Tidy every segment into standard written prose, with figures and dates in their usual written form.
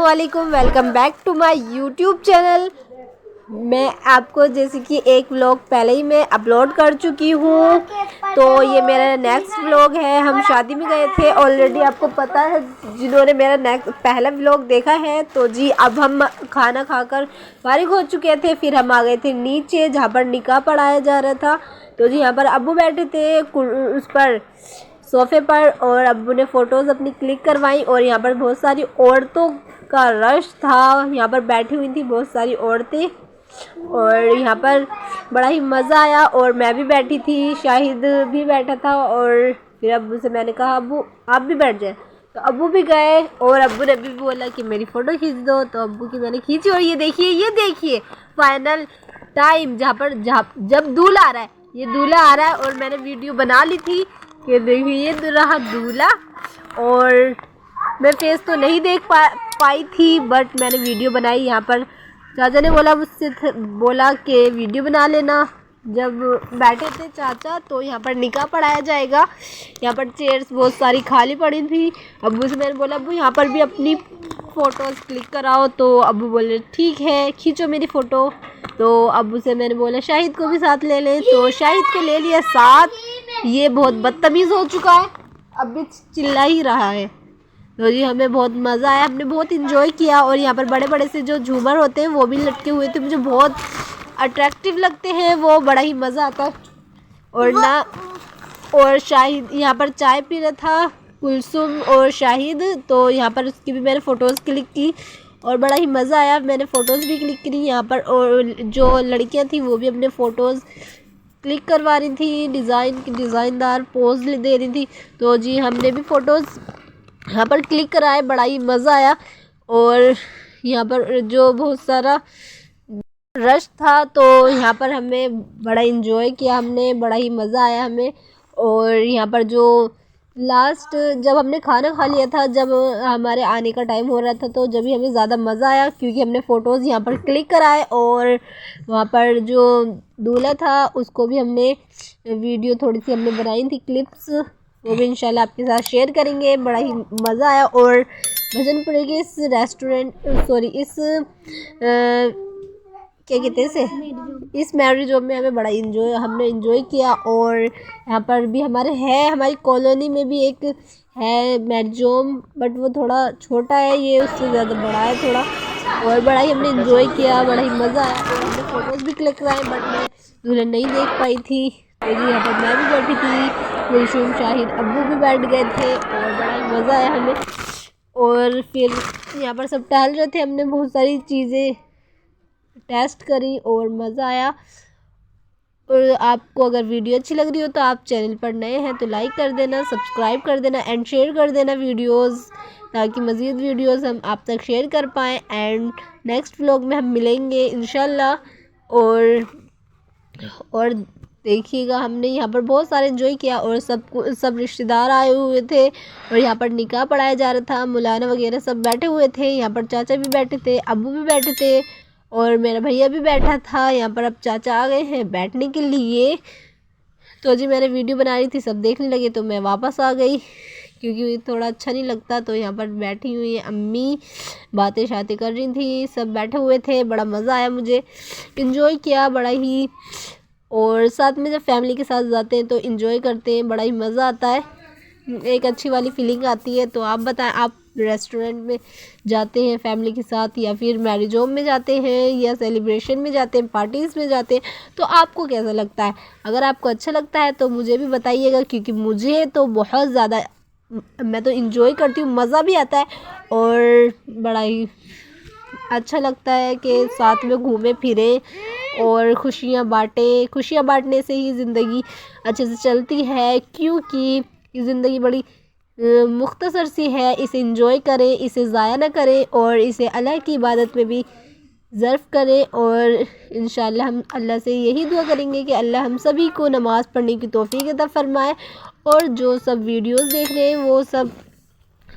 अस्सलामुअलैकुम, welcome back to my YouTube channel. मैं आपको जैसे कि एक व्लॉग पहले ही मैं अपलोड कर चुकी हूँ, तो ये मेरा नेक्स्ट व्लॉग है। हम शादी में गए थे ऑलरेडी, आपको पता है जिन्होंने मेरा पहला व्लॉग देखा है। तो जी अब हम खाना खाकर फारिग हो चुके थे, फिर हम आ गए थे नीचे जहाँ पर निकाह पढ़ाया जा रहा था। तो जी यहाँ पर अब्बू बैठे थे उस पर सोफ़े पर, और अब्बू ने फ़ोटोज़ अपनी क्लिक करवाई। और यहाँ पर बहुत सारी औरतों का रश था, यहाँ पर बैठी हुई थी बहुत सारी औरतें, और यहाँ पर बड़ा ही मज़ा आया। और मैं भी बैठी थी, शाहिद भी बैठा था, और फिर अब्बू से मैंने कहा अब्बू आप भी बैठ जाए, तो अब्बू भी गए। और अब्बू ने भी बोला कि मेरी फ़ोटो खींच दो, तो अब्बू की मैंने खींची। और ये देखिए फाइनल टाइम जहाँ जब दूल्हा आ रहा है, ये दूल्हा आ रहा है। और मैंने वीडियो बना ली थी कि देखिए ये रहा दूल्हा, और मैं फेस तो नहीं देख पाई थी, बट मैंने वीडियो बनाई। यहाँ पर चाचा ने बोला कि वीडियो बना लेना। जब बैठे थे चाचा, तो यहाँ पर निकाह पढ़ाया जाएगा। यहाँ पर चेयर्स बहुत सारी खाली पड़ी थी। अब्बू से मैंने बोला अब्बू यहाँ पर भी अपनी फ़ोटोज़ क्लिक कराओ, तो अब्बू बोले ठीक है खींचो मेरी फ़ोटो। तो अब्बू से मैंने बोला शाहिद को भी साथ ले लें, तो शाहिद को ले लिया साथ। ये बहुत बदतमीज़ हो चुका है, अब भी चिल्ला ही रहा है। तो जी हमें बहुत मज़ा आया, हमने बहुत इंजॉय किया। और यहाँ पर बड़े बड़े से जो झूमर होते हैं वो भी लटके हुए थे, मुझे बहुत अट्रैक्टिव लगते हैं वो, बड़ा ही मज़ा आता है। और शाहिद यहाँ पर चाय पी रहा था, कुलसुम और शाहिद, तो यहाँ पर उसकी भी मैंने फ़ोटोज़ क्लिक की और बड़ा ही मज़ा आया। मैंने फ़ोटोज़ भी क्लिक करी यहाँ पर, और जो लड़कियाँ थी वो भी अपने फ़ोटोज़ क्लिक करवा रही थी, डिज़ाइनदार पोज दे रही थी। तो जी हमने भी फ़ोटोज़ यहाँ पर क्लिक कराए, बड़ा ही मज़ा आया। और यहाँ पर जो बहुत सारा रश था, तो यहाँ पर हमें बड़ा इंजॉय किया, हमने बड़ा ही मज़ा आया हमें। और यहाँ पर जो लास्ट जब हमने खाना खा लिया था, जब हमारे आने का टाइम हो रहा था, तो जब भी हमें ज़्यादा मज़ा आया, क्योंकि हमने फ़ोटोज़ यहाँ पर क्लिक कराए। और वहाँ पर जो दूल्हा था उसको भी हमने वीडियो थोड़ी सी हमने बनाई थी क्लिप्स, वो भी इंशाल्लाह आपके साथ शेयर करेंगे। बड़ा ही मज़ा आया। और भजनपुरे के इस क्या कहते हैं इसे, इस मैरिज होम में हमने बड़ा हमने इंजॉय किया। और यहाँ पर भी हमारी कॉलोनी में भी एक है मैरिज होम, बट वो थोड़ा छोटा है, ये उससे ज़्यादा बड़ा है थोड़ा। और बड़ा ही हमने इंजॉय किया, बड़ा ही मज़ा आया। और हमने फ़ोटोज़ भी क्लिक कराए, बट मैं दुल्हन नहीं देख पाई थी। तो जी यहाँ पर मैं भी बैठी थी, कुलसुम शाहिद अब्बू भी बैठ गए थे, और बड़ा ही मज़ा आया हमें। और फिर यहाँ पर सब टहल रहे थे, हमने बहुत सारी चीज़ें टेस्ट करी और मज़ा आया। और आपको अगर वीडियो अच्छी लग रही हो तो आप चैनल पर नए हैं तो लाइक कर देना, सब्सक्राइब कर देना एंड शेयर कर देना वीडियोस, ताकि मज़ीद वीडियोस हम आप तक शेयर कर पाएँ। एंड नेक्स्ट व्लॉग में हम मिलेंगे इंशाल्लाह। और देखिएगा, हमने यहाँ पर बहुत सारे एंजॉय किया, और सब रिश्तेदार आए हुए थे, और यहाँ पर निकाह पढ़ाया जा रहा था, मौलाना वगैरह सब बैठे हुए थे। यहाँ पर चाचा भी बैठे थे, अब्बू भी बैठे थे, और मेरा भैया भी बैठा था। यहाँ पर अब चाचा आ गए हैं बैठने के लिए। तो जी मैंने वीडियो बना रही थी, सब देखने लगे, तो मैं वापस आ गई, क्योंकि थोड़ा अच्छा नहीं लगता। तो यहाँ पर बैठी हुई है अम्मी, बातें शातें कर रही थी, सब बैठे हुए थे, बड़ा मज़ा आया, मुझे इंजॉय किया बड़ा ही। और साथ में जब फैमिली के साथ जाते हैं तो इंजॉय करते हैं, बड़ा ही मज़ा आता है, एक अच्छी वाली फीलिंग आती है। तो आप बताएं, आप रेस्टोरेंट में जाते हैं फैमिली के साथ, या फिर मैरिज होम में जाते हैं, या सेलिब्रेशन में जाते हैं, पार्टीज़ में जाते हैं, तो आपको कैसा लगता है? अगर आपको अच्छा लगता है तो मुझे भी बताइएगा, क्योंकि मुझे तो बहुत ज़्यादा, मैं तो इंजॉय करती हूँ, मज़ा भी आता है, और बड़ा ही अच्छा लगता है कि साथ में घूमे फिरे और खुशियाँ बाँटें। खुशियाँ बाँटने से ही ज़िंदगी अच्छे से चलती है, क्योंकि ये ज़िंदगी बड़ी मुख्तसर सी है। इसे एंजॉय करें, इसे ज़ाया ना करें, और इसे अल्लाह की इबादत में भी ज़र्फ़ करें। और इंशाल्लाह हम अल्लाह से यही दुआ करेंगे कि अल्लाह हम सभी को नमाज़ पढ़ने की तौफ़ीक अता फ़रमाए। और जो सब वीडियोस देख रहे हैं वो सब,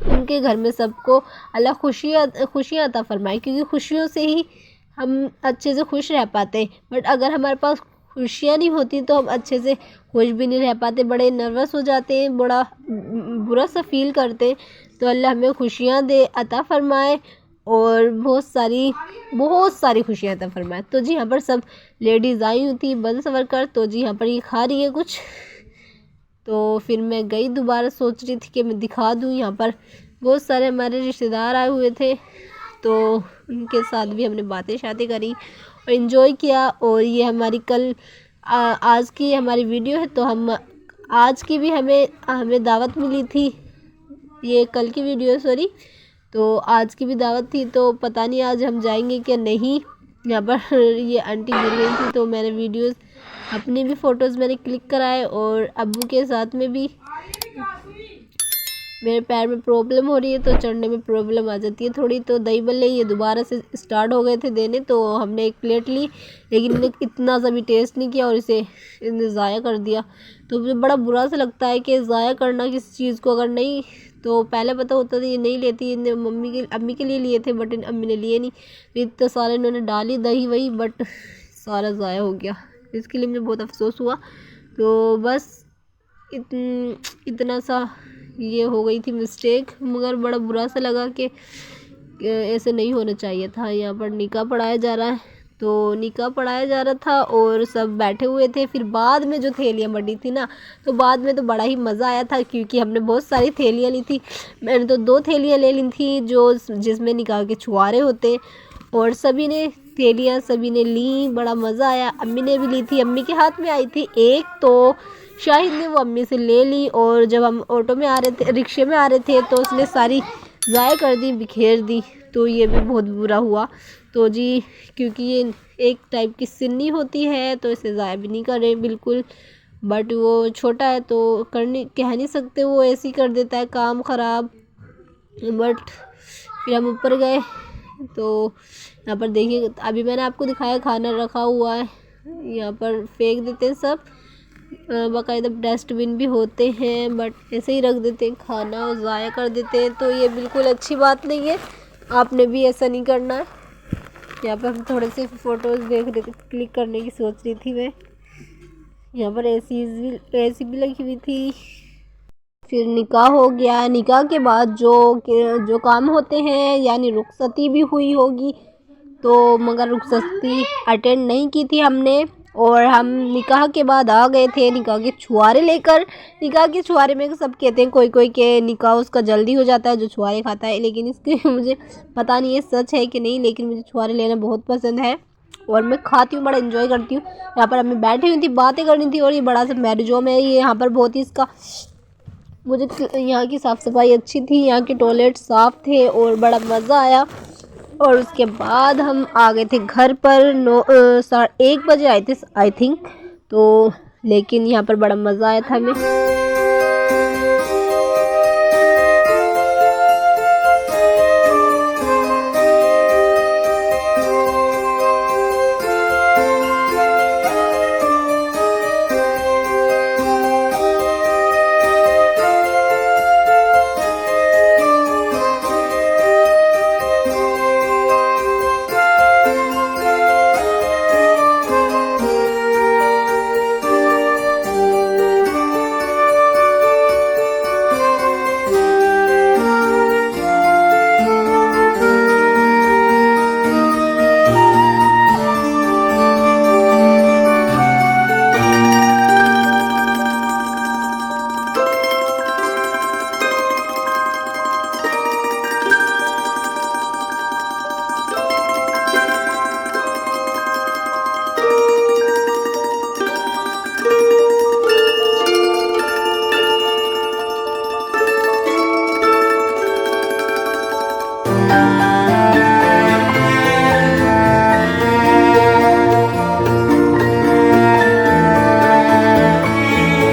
उनके घर में सबको अल्लाह खुशियाँ अता फ़रमाए, क्योंकि खुशियों से ही हम अच्छे से खुश रह पाते हैं। बट अगर हमारे पास खुशियाँ नहीं होती तो हम अच्छे से खुश भी नहीं रह पाते, बड़े नर्वस हो जाते हैं, बड़ा बुरा सा फील करते हैं। तो अल्लाह हमें खुशियाँ दे, अता फ़रमाए। और बहुत सारी खुशियाँ अता फरमाए। तो जी यहाँ पर सब लेडीज़ आई हुई थी बन सवर कर, तो जी यहाँ पर ये खा रही है कुछ। तो फिर मैं गई दोबारा, सोच रही थी कि मैं दिखा दूँ। यहाँ पर बहुत सारे हमारे रिश्तेदार आए हुए थे, तो उनके साथ भी हमने बातें शातें करी और इन्जॉय किया। और ये हमारी आज की हमारी वीडियो है, तो हम आज की भी हमें दावत मिली थी। ये कल की वीडियो है, सॉरी। तो आज की भी दावत थी, तो पता नहीं आज हम जाएंगे क्या नहीं। यहाँ पर ये आंटी गिर गई थी, तो मैंने वीडियोस अपनी भी फ़ोटोज़ मैंने क्लिक कराए और अब्बू के साथ में भी। मेरे पैर में प्रॉब्लम हो रही है, तो चढ़ने में प्रॉब्लम आ जाती है थोड़ी। तो दही बल्ले ये दोबारा से स्टार्ट हो गए थे देने, तो हमने एक प्लेट ली, लेकिन इन्हें इतना सा भी टेस्ट नहीं किया और इन्हें ज़ाया कर दिया। तो मुझे बड़ा बुरा सा लगता है कि ज़ाया करना किसी चीज़ को, अगर नहीं तो पहले पता होता था ये नहीं लेती। इन्हें अम्मी के लिए लिए थे, बट अम्मी ने लिए नहीं। तो इतने सारे इन्होंने डाली दही वही, बट सारा ज़ाया हो गया। इसके लिए मुझे बहुत अफसोस हुआ। तो बस इतना सा ये हो गई थी मिस्टेक, मगर बड़ा बुरा सा लगा कि ऐसे नहीं होना चाहिए था। यहाँ पर निकाह पढ़ाया जा रहा है, तो निकाह पढ़ाया जा रहा था और सब बैठे हुए थे। फिर बाद में जो थैलियाँ बड़ी थी ना, तो बाद में तो बड़ा ही मज़ा आया था, क्योंकि हमने बहुत सारी थैलियाँ ली थी। मैंने तो 2 थैलियाँ ले ली थी जिसमें निकाह के छुआरे होते, और सभी ने ली। बड़ा मज़ा आया। अम्मी ने भी ली थी, अम्मी के हाथ में आई थी एक, तो शाहिद ने वो अम्मी से ले ली। और जब हम ऑटो में आ रहे थे, रिक्शे में आ रहे थे, तो उसने सारी ज़ाया कर दी, बिखेर दी। तो ये भी बहुत बुरा हुआ। तो जी क्योंकि ये एक टाइप की सिन्नी होती है, तो इसे ज़ाया भी नहीं करें बिल्कुल। बट वो छोटा है तो कह नहीं सकते, वो ऐसे ही कर देता है काम ख़राब। बट फिर हम ऊपर गए, तो यहाँ पर देखिए, अभी मैंने आपको दिखाया खाना रखा हुआ है। यहाँ पर फेंक देते हैं सब, बाकायदा डस्टबिन भी होते हैं, बट ऐसे ही रख देते हैं खाना और ज़ाया कर देते हैं। तो ये बिल्कुल अच्छी बात नहीं है, आपने भी ऐसा नहीं करना है। यहाँ पर हम थोड़े से फ़ोटोज़ देख रहे थे, क्लिक करने की सोच रही थी मैं। यहाँ पर एसी भी लगी हुई थी। फिर निकाह हो गया। निकाह के बाद जो काम होते हैं, यानी रुखसती भी हुई होगी, तो मगर रुखसती अटेंड नहीं की थी हमने। और हम निकाह के बाद आ गए थे निकाह के छुआरे लेकर। निकाह के छुआरे में सब कहते हैं कोई के निकाह उसका जल्दी हो जाता है जो छुआरे खाता है, लेकिन इसके मुझे पता नहीं है सच है कि नहीं, लेकिन मुझे छुआरे लेना बहुत पसंद है और मैं खाती हूँ, बड़ा एंजॉय करती हूँ। यहाँ पर हमें बैठी हुई थी, बातें करनी थी। और ये बड़ा सा मैरिज होम है, ये यहाँ पर बहुत ही मुझे यहाँ की साफ़ सफाई अच्छी थी, यहाँ के टॉयलेट साफ़ थे और बड़ा मज़ा आया। और उसके बाद हम आ गए थे घर पर 1:30 बजे आए थे आई थिंक। तो लेकिन यहाँ पर बड़ा मज़ा आया था हमें।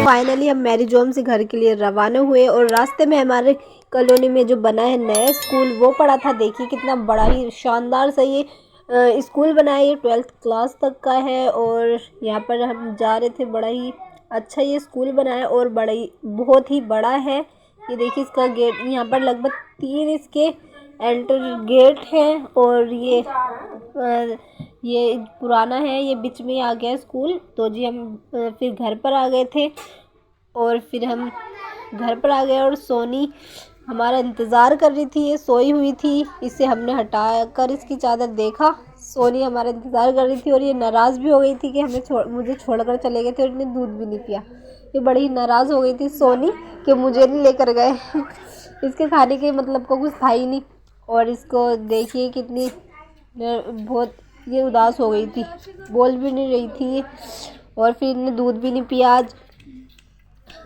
फाइनली हम मैरिज होम से घर के लिए रवाना हुए और रास्ते में हमारे कॉलोनी में जो बना है नया स्कूल वो पड़ा था। देखिए कितना बड़ा ही शानदार सा ये स्कूल बना है, ये 12th क्लास तक का है। और यहाँ पर हम जा रहे थे, बड़ा ही अच्छा ये स्कूल बना है और बहुत ही बड़ा है। ये देखिए इसका गेट, यहाँ पर लगभग 3 इसके एंटर गेट हैं और ये पुराना है, ये बीच में आ गया स्कूल। तो जी हम फिर घर पर आ गए थे और फिर हम घर पर आ गए और सोनी हमारा इंतज़ार कर रही थी। ये सोई हुई थी, इसे हमने हटा कर इसकी चादर देखा, सोनी हमारा इंतज़ार कर रही थी और ये नाराज़ भी हो गई थी कि मुझे छोड़कर चले गए थे और इन्हें दूध भी नहीं पिया। ये बड़ी ही नाराज़ हो गई थी सोनी कि मुझे नहीं लेकर गए। इसके खाने के मतलब को कुछ था ही नहीं। और इसको देखिए कितनी बहुत ये उदास हो गई थी, बोल भी नहीं रही थी। और फिर इन्हें दूध भी नहीं पिया आज,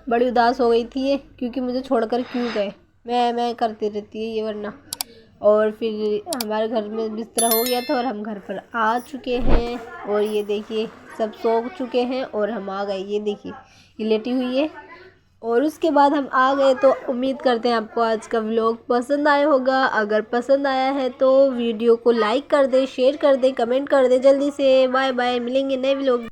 बड़ी उदास हो गई थी ये, क्योंकि मुझे छोड़कर क्यों गए। मैं करती रहती है ये वरना। और फिर हमारे घर में बिस्तरा हो गया था और हम घर पर आ चुके हैं। और ये देखिए सब सो चुके हैं और हम आ गए। ये देखिए ये लेटी हुई है और उसके बाद हम आ गए। तो उम्मीद करते हैं आपको आज का व्लॉग पसंद आया होगा। अगर पसंद आया है तो वीडियो को लाइक कर दें, शेयर कर दें, कमेंट कर दें। जल्दी से बाय बाय, मिलेंगे नए व्लॉग।